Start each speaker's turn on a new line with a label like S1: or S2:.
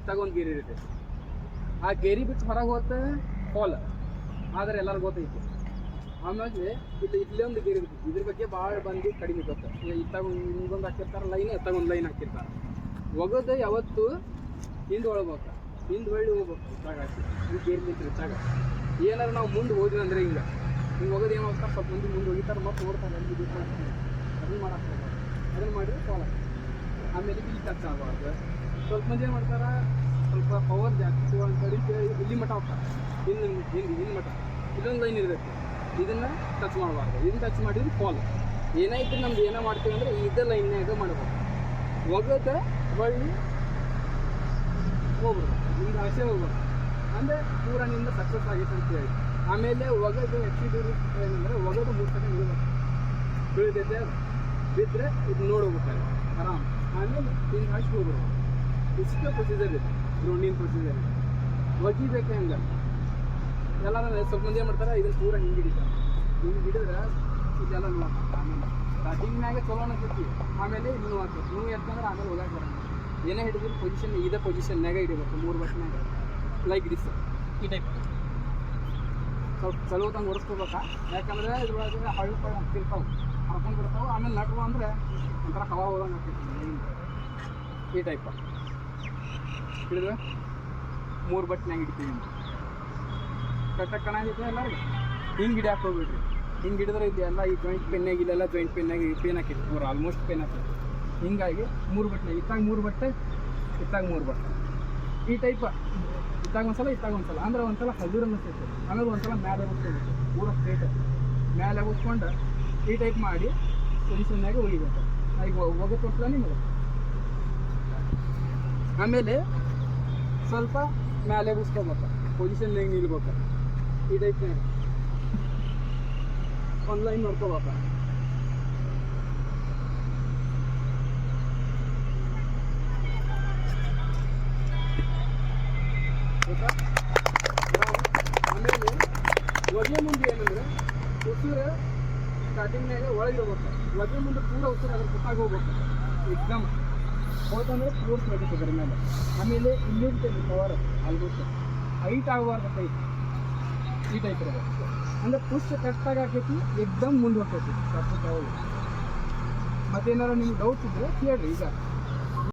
S1: ಇತ್ತಾಗ ಒಂದು ಗೇರಿ ಇರುತ್ತೆ. ಆ ಗೇರಿ ಬಿಟ್ಟು ಹೊರಗೆ ಹೋಗುತ್ತೆ ಫಾಲ್, ಆದರೆ ಎಲ್ಲರಿಗೂ ಗೊತ್ತೈತಿ. ಆಮೇಲೆ ಇಲ್ಲೇ ಒಂದು ಗೇರಿ ಇರ್ತೈತಿ, ಇದ್ರ ಬಗ್ಗೆ ಭಾಳ ಬಂದು ಕಡಿಮೆ ಗೊತ್ತು. ಇತ್ತಾಗ ಹಿಂಗೊಂದು ಹಾಕಿರ್ತಾರೆ ಲೈನ್, ಇತ್ತಾಗ ಒಂದು ಲೈನ್ ಹಾಕಿರ್ತಾರೆ. ಒಗದು ಯಾವತ್ತು ಹಿಂದೆ ಒಳಬೇಕು, ಹಿಂದೆ ಹೊಳ್ಳಿ ಹೋಗ್ಬೇಕು. ಇತ್ತಾಗ ಹಾಕಿ ಈ ಗೇರಿ ನಿಂತು ಇತ್ತಾಗ ಏನಾರು ನಾವು ಮುಂದೆ ಹೋದ್ವಿ ಅಂದರೆ ಹಿಂಗೆ ಹೋಗೋದು ಏನು ಹೋಗ್ತಾರೆ, ಸ್ವಲ್ಪ ಮುಂದೆ ಹೋಗಿತಾರೆ ಮತ್ತು ನೋಡ್ತಾರೆ ಅಲ್ಲಿ ಇದು ಮಾಡ್ತಾರೆ. ಅದನ್ನು ಮಾಡಕ್ಕೆ ಅದನ್ನು ಮಾಡಿದ್ರೆ ಫಾಲ್ ಆಗ್ತದೆ. ಆಮೇಲೆ ಇಲ್ಲಿ ಟಚ್ ಆಗಬಾರ್ದು. ಸ್ವಲ್ಪ ಮಂದಿ ಏನು ಮಾಡ್ತಾರೆ, ಸ್ವಲ್ಪ ಪವರ್ ಜಾಸ್ತಿ ಅಂತೇಳಿ ಇಲ್ಲಿ ಮಟ್ಟ ಹೋಗ್ತಾರೆ, ಹಿಂದೆ ಮಟ್ಟ ಇದೊಂದು ಲೈನ್ ಇರುತ್ತೆ, ಇದನ್ನು ಟಚ್ ಮಾಡಬಾರ್ದು. ಇದನ್ನು ಟಚ್ ಮಾಡಿದ್ರೆ ಫಾಲ್. ಏನಾಯ್ತು ನಮ್ದು ಏನೋ ಮಾಡ್ತೀವಿ ಅಂದರೆ ಇದೇ ಲೈನ್ನಾಗ ಮಾಡಬೇಕು. ಒಗದ ಒಳ್ಳಿ ಹೋಗ್ಬಿಡ್ಬೇಕು, ನಿಮ್ದು ಆಸೆ ಹೋಗ್ಬೇಕು ಅಂದರೆ ಪೂರ ನಿಂದ ಸಕ್ಸಸ್ ಆಗೈತೆ ಅಂತೇಳಿ. ಆಮೇಲೆ ಒಗದು ಹೆಚ್ಚಿದ್ರು ಏನಂದರೆ ಒಗದು 3 ಸೆಕೆಂಡ್ ಇಳಬೇಕು, ಬೀಳ್ತೈತೆ ಅದು ಬಿದ್ದರೆ ಇದು ನೋಡೋಗ್ಬೇಕಾದ್ರೆ ಆರಾಮ್. ಆಮೇಲೆ ಹಿಂಗೆ ಹಾಕಿ ಹೋಗ್ಬೇಕು. ಇಷ್ಟೇ ಪ್ರೊಸೀಜರ್ ಇದೆ ಗ್ರೌಂಡಿನ ಪ್ರೊಸೀಜರ್. ಒಗಿಬೇಕು ಹೆಂಗೆ ಎಲ್ಲರೂ ಸ್ವಲ್ಪ ಮಂದಿ ಏನು ಮಾಡ್ತಾರೆ, ಇದನ್ನು ಪೂರ ಹಿಂಗೆ ಹಿಡಿತಾರೆ. ಹಿಂಗೆ ಹಿಡಿದ್ರೆ ಇದೆಲ್ಲ ನೋಡ್ತಾರೆ. ಆಮೇಲೆ ಸ್ಟಾರ್ಟಿಂಗ್ನಾಗೆ ಚಲೋ ಅನಿಸ್ತೈತಿ, ಆಮೇಲೆ ಇನ್ನೂ ಆಗ್ತದೆ. ನೀವು ಎತ್ತಂದ್ರೆ ಆಮೇಲೆ ಹೋಗಕ್ಕೆ ಬರೋಣ. ಏನೇ ಹಿಡಿದ್ರು ಪೊಸಿಷನ್ ಇದೇ ಪೊಸಿಷನ್ನಾಗ ಹಿಡಿಬೇಕು, 3 ಬಸ್ನಾಗ ಲೈಕ್ ದಿಸ್ ಈ ಟೈಪ್. ಸ್ವಲ್ಪ ಚಲೋ ತಂಗೆ ಒರೆಸ್ಕೋಬೇಕಾ, ಯಾಕಂದರೆ ಇದ್ರೊಳಗೆ ಹಳ್ಳು ಪಳ್ಳು ಹಾಕ್ತಿರ್ತಾವೆ, ಹಾಕೊಂಡು ಬಿಡ್ತಾವೆ. ಆಮೇಲೆ ನಟ್ವು ಅಂದರೆ ಒಂಥರ ಹವಾ ಹೋದಂಗೆ ಹಾಕ್ತಿರ್ತೀವಿ. ಈ ಟೈಪ್ ಹಿಡಿದ್ರೆ 3 ಬಟ್ನಾಗ ಹಿಡಿತೀವಿ. ಕಟ್ಟಕ್ಕೆ ಕಾಣಾಗೈತೆ ಎಲ್ಲರಿಗೆ. ಹಿಂಗೆ ಹಿಡಿಯಾಕೆ ಹೋಗ್ಬಿಡ್ರಿ. ಹಿಂಗೆ ಹಿಡಿದ್ರೆ ಇದು ಎಲ್ಲ ಈ ಜಾಯಿಂಟ್ ಪೆನ್ನಾಗ ಇಲ್ಲೆಲ್ಲ ಜಾಯಿಂಟ್ ಪೆನ್ನಾಗಿ ಪೇನ್ ಹಾಕಿತ್ತು, ಪೂರ ಆಲ್ಮೋಸ್ಟ್ ಪೇನ್ ಹಾಕಿತ್ತು. ಹಿಂಗಾಗಿ 3 ಬಟ್ನಾಗ ಇತ್ತಾಗ 3 ಬಟ್ಟೆ, ಇತ್ತಾಗ 3 ಬಟ್ಟೆ ಈ ಟೈಪ್. ಇತ್ತಾಗ ಒಂದ್ಸಲ, ಇತ್ತಾಗ ಒಂದ್ಸಲ ಅಂದ್ರೆ ಒಂದ್ಸಲ ಹಸಿರು ಅನ್ನಿಸ್ತೈತೆ, ಆಮೇಲೆ ಒಂದ್ಸಲ ಮೇಲೆ ಉಸ್ಕೋಬೇಕು, ಪೂರ ಸ್ಟ್ರೇಟ್ ಮೇಲೆ ಉಸ್ಕೊಂಡು ಈ ಟೈಪ್ ಮಾಡಿ ಪೊಸಿಷನ್ನಾಗೆ ಒಗಿಬೇಕು. ಈಗ ಹೋಗೋ ತೋರಿಸಲ್ಲ ನಿಮಗೆ. ಆಮೇಲೆ ಸ್ವಲ್ಪ ಮೇಲೆ ಉಸ್ಕೋಬೇಕು, ಪೊಸಿಷನ್ನಾಗ ನಿಲ್ಬೇಕು. ಈ ಟೈಪ್ನಾಗ ಒಂದು ಲೈನ್ ನೋಡ್ಕೋಬೇಕು. ಆಮೇಲೆ ಒಗೆ ಮುಂದೆ ಏನಂದ್ರೆ ಉಸಿರು ಸ್ಟಾರ್ಟಿಂಗ್ನಾಗ ಒಳಗಿರ್ಬೇಕು. ಒಗೆ ಮುಂದೆ ಪೂರ ಉಸಿರು ಅದ್ರ ಪುಟ್ಟಾಗಿ ಹೋಗ್ಬೇಕು. ಎಕ್ಸಾಮ್ ಹೋತಂದ್ರೆ ಫೋರ್ಸ್ ಆಗೈತೆ ಅದ್ರ ಮೇಲೆ. ಆಮೇಲೆ ಇಲ್ಲಿರ್ತೈತಿ ಪವರ್ ಆಲ್ಮೋಸ್ಟ್ ಹೈಟ್ ಆಗಬಾರ್ದು, ಟೈಪ್ ಈ ಟೈಪ್ ಇರಬೇಕು. ಅಂದರೆ ಪುಷ್ ಕರೆಕ್ಟಾಗಿ ಹಾಕೈತಿ, ಎಕ್ದಮ್ ಮುಂದೆ ಹೋಗ್ತೈತಿ. ಮತ್ತೇನಾರು ನಿಮ್ಗೆ ಡೌಟ್ಸ್ ಇದ್ದರೆ ಕೇಳಿರಿ. ಈಗ